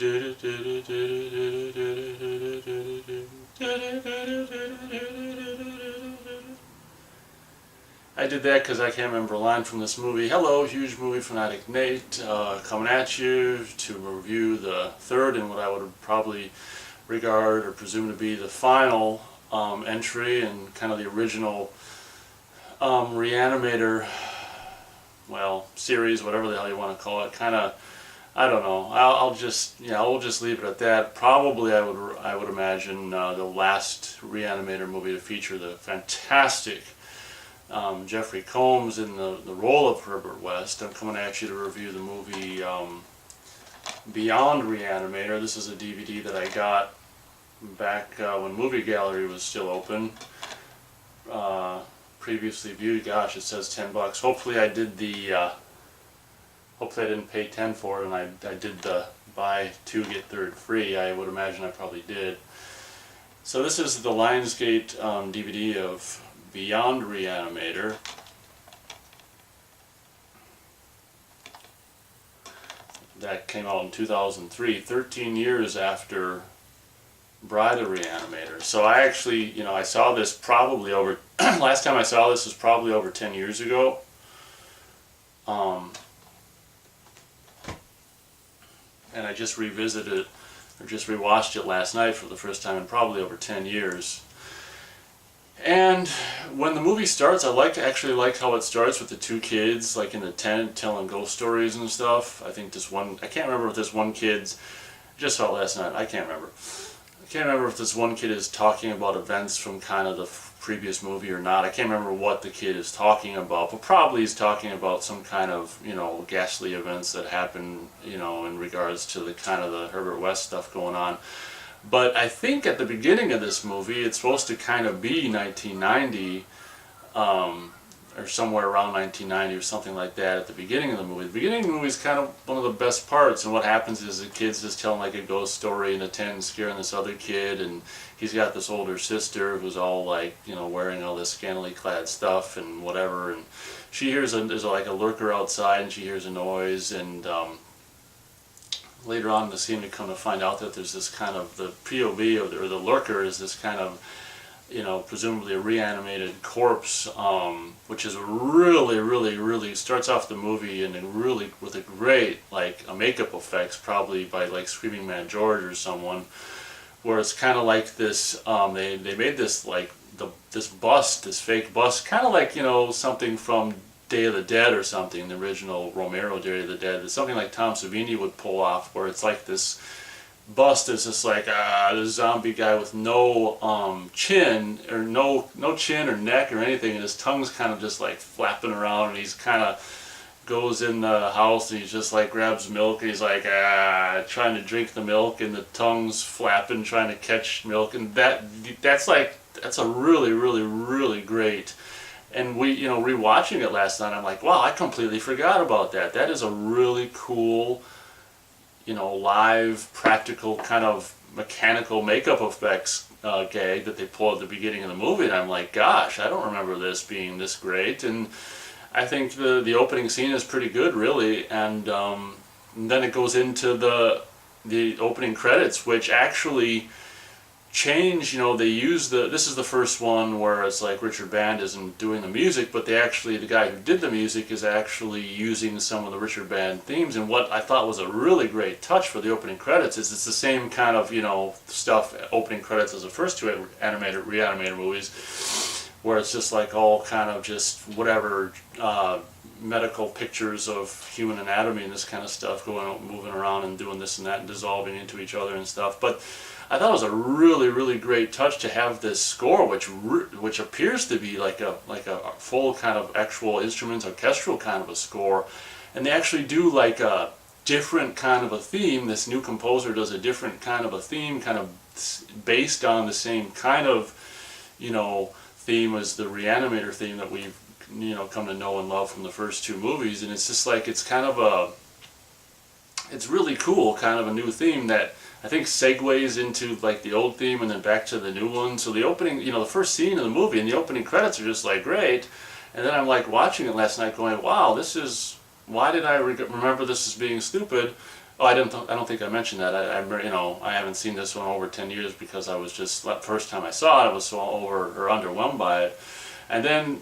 I did that because I can't remember a line from this movie. Hello, huge movie fanatic Nate, coming at you to review the third and what I would probably regard or presume to be the final entry and kind of the original Re-Animator, well, series, whatever the hell you want to call it. Kind of, I don't know. I'll just leave it at that. Probably I would imagine the last Re-Animator movie to feature the fantastic Jeffrey Combs in the role of Herbert West. I'm coming at you to review the movie Beyond Re-Animator. This is a DVD that I got back when Movie Gallery was still open. Previously viewed. Gosh, it says $10. Hopefully I did the hopefully I didn't pay 10 for it, and I did the buy 2 get 3rd free. I would imagine I probably did. So this is the Lionsgate DVD of Beyond Re-Animator. That came out in 2003, 13 years after Bride of Re-Animator. So I actually, I saw this probably over, last time I saw this was probably over 10 years ago. And I just revisited it, or just rewatched it last night for the first time in probably over 10 years. And when the movie starts, I actually like how it starts with the two kids like in the tent telling ghost stories and stuff. I think this one, I can't remember if this one kid's, just saw it last night, I can't remember if this one kid is talking about events from kind of the previous movie or not. I can't remember what the kid is talking about, but probably he's talking about some kind of, ghastly events that happen, in regards to the kind of the Herbert West stuff going on. But I think at the beginning of this movie, it's supposed to kind of be 1990, or somewhere around 1990 or something like that at the beginning of the movie. The beginning of the movie is kind of one of the best parts, and what happens is the kid's just telling like a ghost story in a tent and scaring this other kid, and he's got this older sister who's all like, wearing all this scantily clad stuff and whatever, and she hears there's like a lurker outside, and she hears a noise, and later on in the scene we come to find out that there's this kind of, the POV or the lurker is this kind of, presumably a reanimated corpse, which is really starts off the movie and really with a great makeup effects, probably by like Screaming Mad George or someone, where it's kind of like this. They made this like this bust, this fake bust, kind of like something from Day of the Dead or something, the original Romero Day of the Dead. It's something like Tom Savini would pull off, where it's like this bust is just like this zombie guy with no chin or no chin or neck or anything, and his tongue's kind of just like flapping around, and he's kind of goes in the house and he just like grabs milk and he's like trying to drink the milk, and the tongue's flapping trying to catch milk, and that's a really great. And we, rewatching it last night, I'm like, wow, I completely forgot about that. That is a really cool, live, practical, kind of mechanical makeup effects gag that they pull at the beginning of the movie. And I'm like, gosh, I don't remember this being this great. And I think the opening scene is pretty good, really. And then it goes into the opening credits, which actually change, they use this is the first one where it's like Richard Band isn't doing the music, but the guy who did the music is actually using some of the Richard Band themes. And what I thought was a really great touch for the opening credits is it's the same kind of, stuff, opening credits as the first two Re-Animator movies, where it's just like all kind of just whatever medical pictures of human anatomy and this kind of stuff moving around and doing this and that and dissolving into each other and stuff. But I thought it was a really great touch to have this score, which appears to be like a full kind of actual instruments orchestral kind of a score, and they actually do like a different kind of a theme. This new composer does a different kind of a theme, kind of based on the same kind of theme as the Re-Animator theme that we've come to know and love from the first two movies. And it's just like it's really cool, kind of a new theme that I think segues into like the old theme and then back to the new one. So the opening, the first scene of the movie and the opening credits are just like great. And then I'm like watching it last night going, wow, why did I remember this as being stupid? Oh, I don't think I mentioned that. I haven't seen this one over 10 years because I was just first time I saw it, I was so over or underwhelmed by it. And then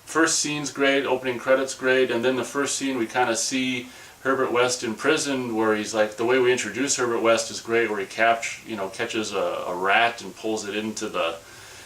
first scene's great, opening credits great, and then the first scene we kind of see Herbert West in prison, where he's like, the way we introduce Herbert West is great, where he catches a rat and pulls it into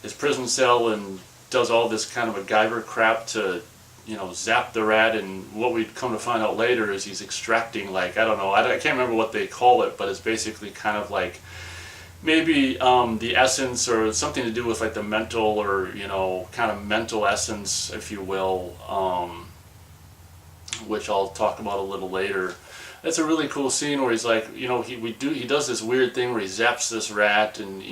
his prison cell and does all this kind of MacGyver crap to zap the rat, and what we'd come to find out later is he's extracting, like, I don't know, I can't remember what they call it, but it's basically kind of like maybe the essence or something to do with like the mental or kind of mental essence, if you will, which I'll talk about a little later. It's a really cool scene where he's like, he does this weird thing where he zaps this rat and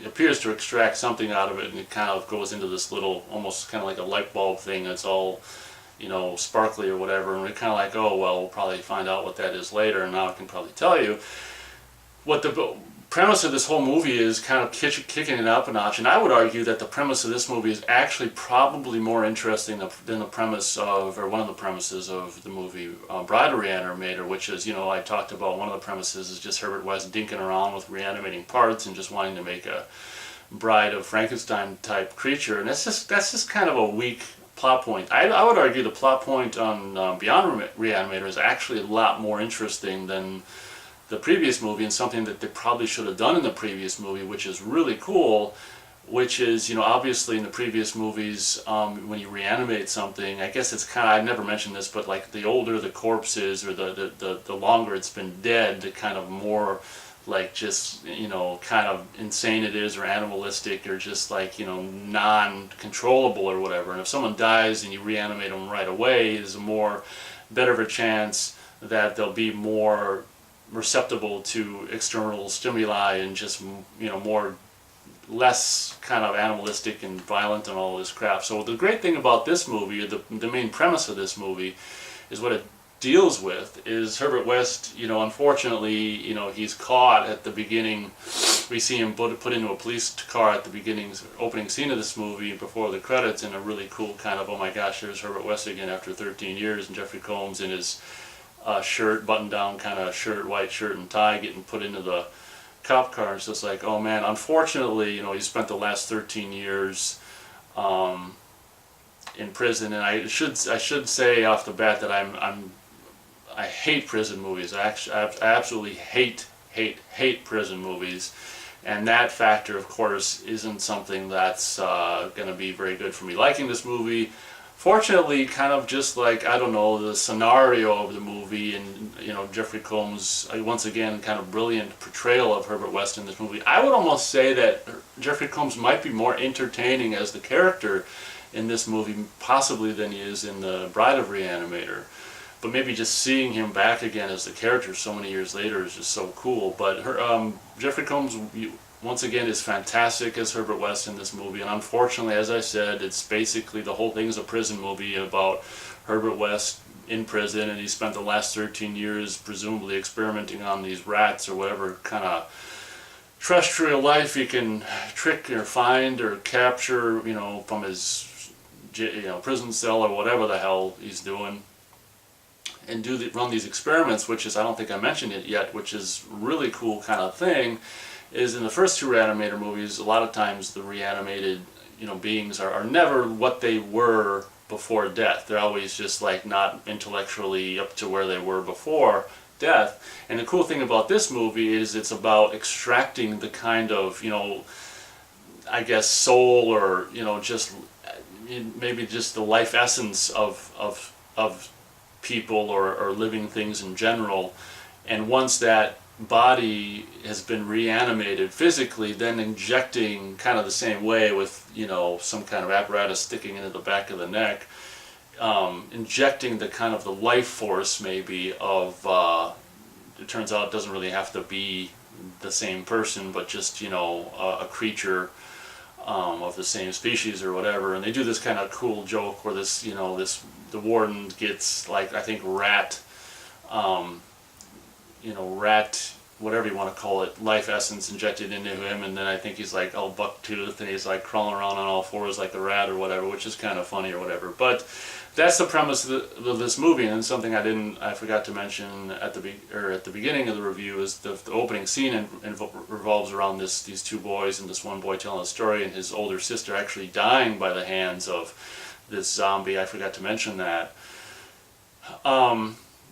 appears to extract something out of it, and it kind of goes into this little, almost kind of like a light bulb thing that's all sparkly or whatever, and we're kind of like, oh well, we'll probably find out what that is later, and now I can probably tell you what the premise of this whole movie is, kind of kicking it up a notch. And I would argue that the premise of this movie is actually probably more interesting than the premise of, or one of the premises of the movie Bride of Re-Animator, which is, I talked about one of the premises is just Herbert West dinking around with reanimating parts and just wanting to make a Bride of Frankenstein type creature, and that's just kind of a weak plot point. I would argue the plot point on Beyond Re-Animator is actually a lot more interesting than the previous movie, and something that they probably should have done in the previous movie, which is really cool, which is, obviously in the previous movies, when you reanimate something, I guess it's kind of, I've never mentioned this, but like the older the corpse is, or the longer it's been dead, the kind of more like just, kind of insane it is, or animalistic, or just like, non-controllable or whatever. And if someone dies and you reanimate them right away, there's a better of a chance that they'll be more receptible to external stimuli and just less kind of animalistic and violent and all this crap. So the great thing about this movie, or the main premise of this movie, is what it deals with is Herbert West, unfortunately, he's caught at the beginning. We see him put into a police car at the opening scene of this movie before the credits, in a really cool kind of, oh my gosh, there's Herbert West again after 13 years, and Jeffrey Combs in his shirt, button-down kind of shirt, white shirt and tie, getting put into the cop car. It's just like, oh man, unfortunately, he spent the last 13 years in prison, and I should say off the bat that I hate prison movies. I absolutely hate prison movies, and that factor, of course, isn't something that's going to be very good for me liking this movie. Fortunately, kind of just like, I don't know, the scenario of the movie and, Jeffrey Combs, once again, kind of brilliant portrayal of Herbert West in this movie. I would almost say that Jeffrey Combs might be more entertaining as the character in this movie, possibly, than he is in the Bride of Re-Animator. But maybe just seeing him back again as the character so many years later is just so cool. But Jeffrey Combs, once again, is fantastic as Herbert West in this movie, and unfortunately, as I said, it's basically, the whole thing's a prison movie about Herbert West in prison, and he spent the last 13 years presumably experimenting on these rats or whatever kind of terrestrial life he can trick or find or capture, from his prison cell or whatever the hell he's doing, and run these experiments, which is, I don't think I mentioned it yet, which is really cool kind of thing. Is in the first two Re-Animator movies, a lot of times the reanimated, beings are never what they were before death. They're always just like not intellectually up to where they were before death. And the cool thing about this movie is it's about extracting the kind of, I guess, soul, or just maybe just the life essence of people or living things in general. And once that body has been reanimated physically, then injecting kind of the same way with some kind of apparatus sticking into the back of the neck, injecting the kind of the life force maybe of it turns out it doesn't really have to be the same person, but just a creature of the same species or whatever. And they do this kind of cool joke where the warden gets, like, I think rat whatever you want to call it, life essence injected into him, and then I think he's like all buck-toothed and he's like crawling around on all fours like a rat or whatever, which is kind of funny or whatever. But that's the premise of this movie, and something I forgot to mention at the beginning of the review is the opening scene revolves around these two boys and this one boy telling a story and his older sister actually dying by the hands of this zombie. I forgot to mention that.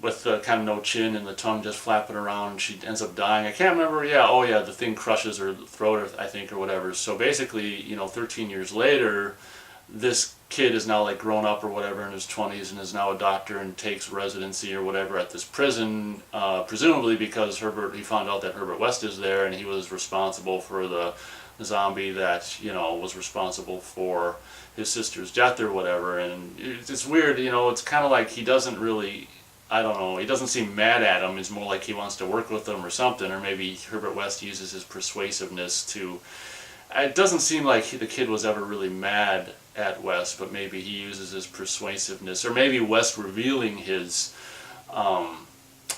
With the kind of no chin and the tongue just flapping around, she ends up dying. I can't remember. Yeah, oh yeah, the thing crushes her throat, I think, or whatever. So basically, 13 years later, this kid is now like grown up or whatever in his 20s and is now a doctor and takes residency or whatever at this prison, presumably because he found out that Herbert West is there and he was responsible for the zombie that was responsible for his sister's death or whatever. And it's weird, it's kind of like he doesn't really, I don't know, he doesn't seem mad at him. It's more like he wants to work with them or something, or maybe Herbert West uses his persuasiveness to... It doesn't seem like the kid was ever really mad at West, but maybe he uses his persuasiveness, or maybe West revealing his... Oh,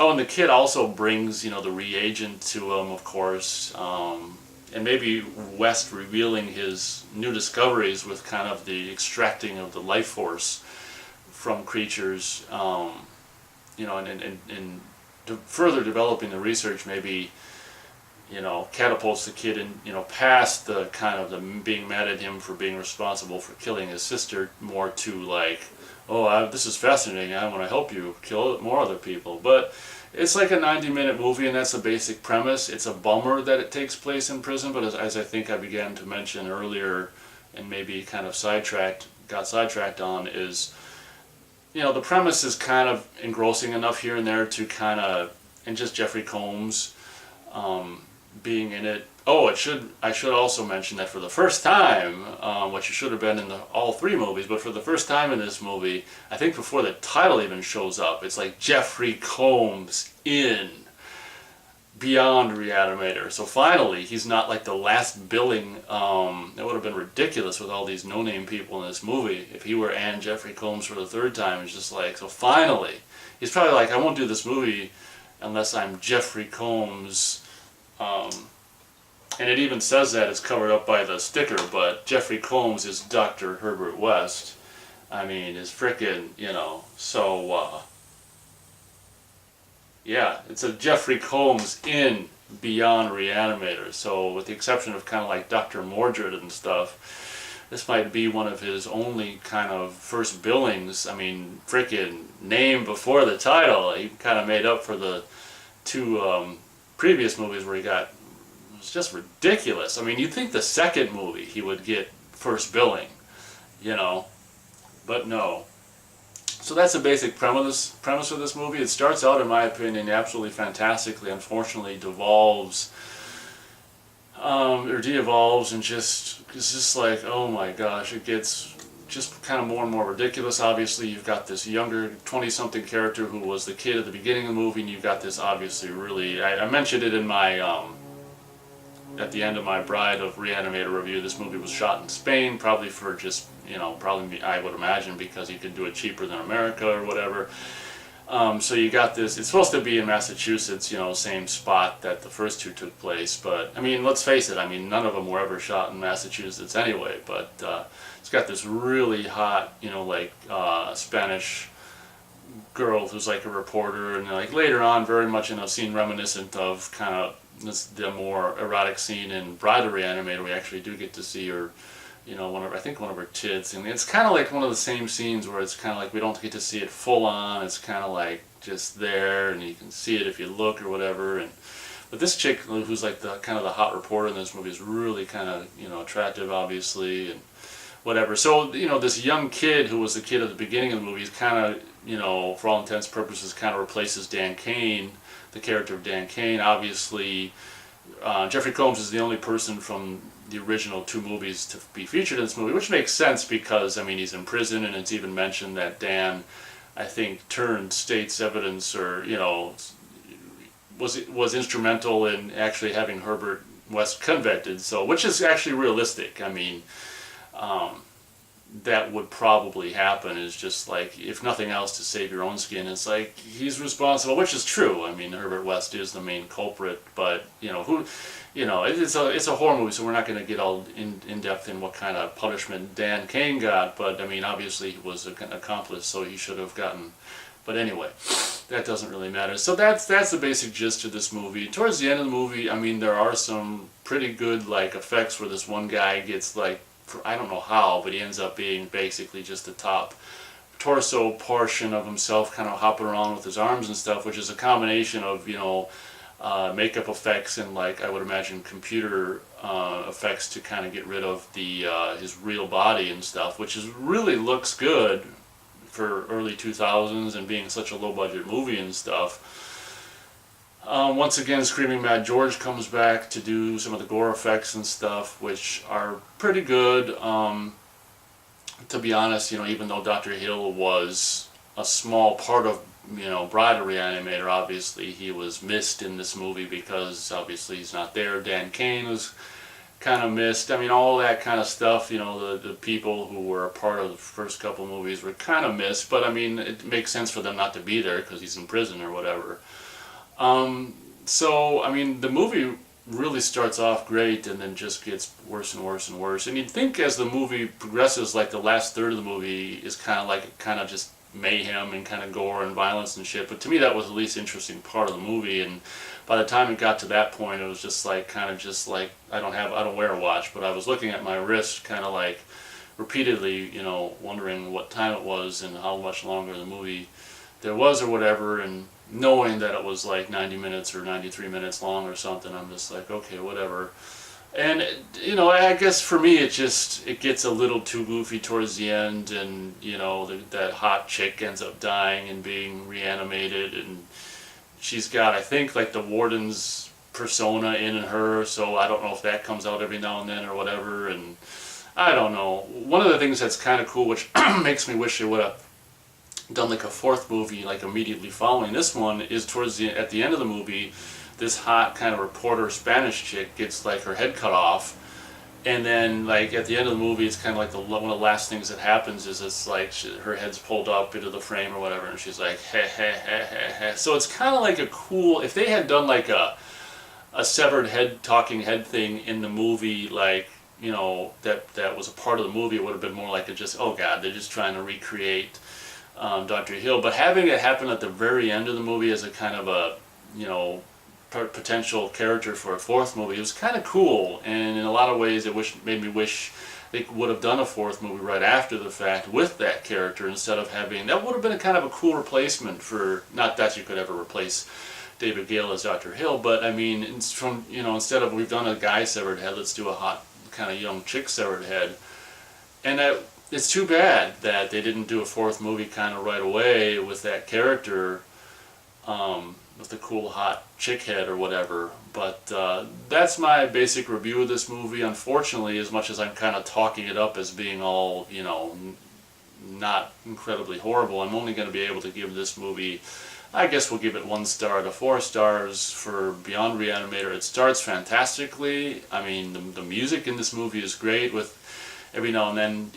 and the kid also brings, the reagent to him, of course, and maybe West revealing his new discoveries with kind of the extracting of the life force from creatures, and further developing the research, maybe, catapults the kid in, past the kind of the being mad at him for being responsible for killing his sister, more to like, oh, this is fascinating, I want to help you kill more other people. But it's like a 90-minute movie, and that's the basic premise. It's a bummer that it takes place in prison, but as I think I began to mention earlier, and maybe kind of got sidetracked on, is the premise is kind of engrossing enough here and there to kind of, and just Jeffrey Combs being in it. Oh, I should also mention that for the first time, which it should have been in all three movies, but for the first time in this movie, I think before the title even shows up, it's like Jeffrey Combs in Beyond Re-Animator. So finally, he's not like the last billing. It would have been ridiculous with all these no-name people in this movie if he were and Jeffrey Combs for the third time. It's just like, so finally, he's probably like, I won't do this movie unless I'm Jeffrey Combs. And it even says that, it's covered up by the sticker, but Jeffrey Combs is Dr. Herbert West. I mean, it's frickin', so, yeah, it's a Jeffrey Combs in Beyond Re-Animator. So with the exception of kind of like Dr. Mordred and stuff, this might be one of his only kind of first billings. I mean, frickin' name before the title. He kind of made up for the two previous movies where he got... It's just ridiculous. I mean, you'd think the second movie he would get first billing, but no. So that's the basic premise of this movie. It starts out, in my opinion, absolutely fantastically. Unfortunately, devolves or de-evolves, and it's just like, oh my gosh, it gets just kind of more and more ridiculous. Obviously, you've got this younger 20-something character who was the kid at the beginning of the movie, and you've got this obviously really... I mentioned it in my... at the end of my Bride of Re-Animator review. This movie was shot in Spain, probably for just, probably, I would imagine, because he could do it cheaper than America or whatever. So you got this, it's supposed to be in Massachusetts, same spot that the first two took place, but, I mean, let's face it, none of them were ever shot in Massachusetts anyway, but it's got this really hot, Spanish girl who's like a reporter, and like later on, very much in a scene reminiscent of kind of the more erotic scene in Bride of Re-Animator. We actually do get to see her, I think one of her tits, and it's kind of like one of the same scenes where it's kind of like we don't get to see it full on. It's kind of like just there, and you can see it if you look or whatever. But this chick, who's like the kind of the hot reporter in this movie, is really kind of attractive, obviously, and whatever. So this young kid who was the kid at the beginning of the movie is kind of for all intents and purposes kind of replaces Dan Cain, the character of Dan Cain. Obviously, Jeffrey Combs is the only person from the original two movies to be featured in this movie, which makes sense because, he's in prison, and it's even mentioned that Dan, I think, turned state's evidence, or, was instrumental in actually having Herbert West convicted, so, which is actually realistic. that would probably happen, is just like, if nothing else, to save your own skin. It's like he's responsible, which is true. I mean, Herbert West is the main culprit, but it's a horror movie, so we're not going to get all in depth in what kind of punishment Dan Cain got. But I mean, obviously he was an accomplice, so he should have gotten. But anyway, that doesn't really matter. So that's the basic gist of this movie. Towards the end of the movie, I mean, there are some pretty good like effects where this one guy gets like, I don't know how, but he ends up being basically just the top torso portion of himself, kind of hopping around with his arms and stuff, which is a combination of makeup effects and, like, I would imagine computer effects to kind of get rid of the his real body and stuff, which is really looks good for early 2000s and being such a low budget movie and stuff. Once again, Screaming Mad George comes back to do some of the gore effects and stuff, which are pretty good. To be honest, even though Dr. Hill was a small part of, Bride of Re-Animator, obviously he was missed in this movie because obviously he's not there. Dan Cain was kind of missed. I mean, all that kind of stuff, the people who were a part of the first couple movies were kind of missed, but I mean, it makes sense for them not to be there because he's in prison or whatever. So, I mean, the movie really starts off great and then just gets worse and worse and worse. And you'd think as the movie progresses, like the last third of the movie is kind of just mayhem and kind of gore and violence and shit. But to me, that was the least interesting part of the movie. And by the time it got to that point, it was just like, kind of just like, I don't wear a watch, but I was looking at my wrist kind of like repeatedly, wondering what time it was and how much longer the movie there was or whatever. And knowing that it was like 90 minutes or 93 minutes long or something, I'm just like, okay, whatever. And I guess for me it gets a little too goofy towards the end, and that hot chick ends up dying and being reanimated, and she's got, I think, like the warden's persona in her, so I don't know if that comes out every now and then or whatever. And I don't know. One of the things that's kind of cool, which makes me wish they would have done like a fourth movie like immediately following this one, is at the end of the movie, this hot kind of reporter Spanish chick gets like her head cut off, and then like at the end of the movie, it's kind of like one of the last things that happens is it's like her head's pulled up into the frame or whatever, and she's like heh heh heh heh heh. So it's kind of like a cool, if they had done like a severed head talking head thing in the movie, like that was a part of the movie, it would have been more like oh god, they're just trying to recreate Dr. Hill. But having it happen at the very end of the movie as a kind of a potential character for a fourth movie, it was kind of cool. And in a lot of ways it made me wish they would have done a fourth movie right after the fact with that character, instead of having, that would have been a kind of a cool replacement for, not that you could ever replace David Gale as Dr. Hill, but I mean, instead of, we've done a guy severed head, let's do a hot kind of young chick severed head. And it's too bad that they didn't do a fourth movie kind of right away with that character, with the cool hot chick head or whatever. But that's my basic review of this movie. Unfortunately, as much as I'm kind of talking it up as being all, not incredibly horrible, I'm only going to be able to give this movie, I guess we'll give it 1 star to 4 stars for Beyond Re-Animator. It starts fantastically. I mean, the music in this movie is great, with every now and then,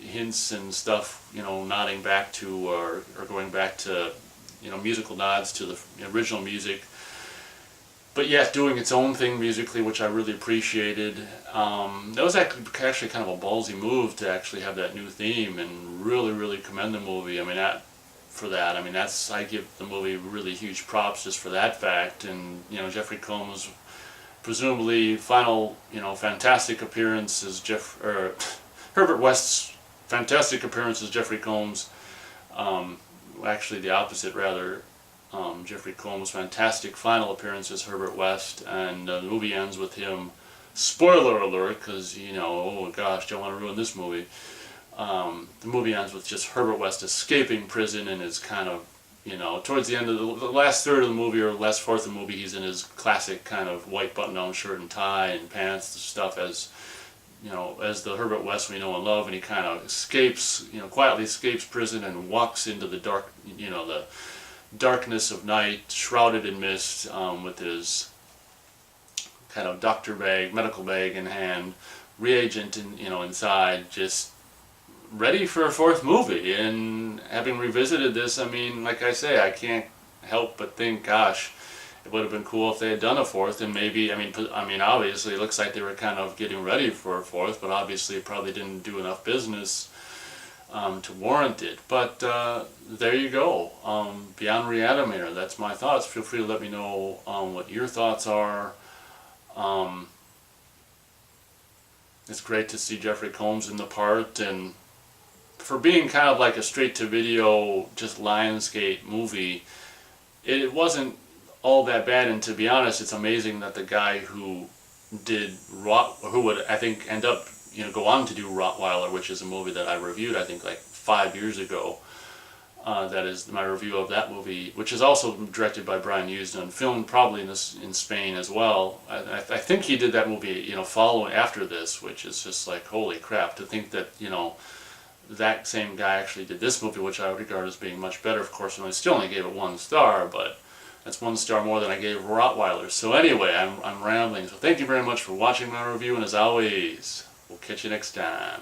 hints and stuff, nodding back to or going back to, musical nods to the original music, but yet doing its own thing musically, which I really appreciated. That was actually kind of a ballsy move to actually have that new theme, and really, really commend the movie. I mean, I give the movie really huge props just for that fact. And Jeffrey Combs, presumably final, fantastic appearance as Herbert West's fantastic appearance as Jeffrey Combs. Actually, the opposite, rather. Jeffrey Combs' fantastic final appearance as Herbert West, and the movie ends with him, spoiler alert, because, oh gosh, don't want to ruin this movie. The movie ends with just Herbert West escaping prison, and is kind of, towards the end of the last third of the movie, or last fourth of the movie, he's in his classic kind of white button-down shirt and tie and pants and stuff as the Herbert West we know and love, and he kind of escapes, quietly escapes prison and walks into the dark, the darkness of night, shrouded in mist, with his kind of medical bag in hand, reagent in, inside, just ready for a fourth movie. And having revisited this, I mean, like I say, I can't help but think, gosh, it would have been cool if they had done a fourth. And maybe, I mean, obviously, it looks like they were kind of getting ready for a fourth, but obviously, it probably didn't do enough business to warrant it. But there you go. Beyond Re-Animator, that's my thoughts. Feel free to let me know what your thoughts are. It's great to see Jeffrey Combs in the part, and for being kind of like a straight-to-video, just Lionsgate movie, it wasn't all that bad. And to be honest, it's amazing that the guy who would, I think, end up, go on to do Rottweiler, which is a movie that I reviewed, I think, like 5 years ago. That is my review of that movie, which is also directed by Brian Usna and filmed probably in Spain as well. I think he did that movie, following after this, which is just like, holy crap, to think that, that same guy actually did this movie, which I regard as being much better, of course, and I still only gave it 1 star, but that's 1 star more than I gave Rottweiler. So anyway, I'm rambling. So thank you very much for watching my review, and as always, we'll catch you next time.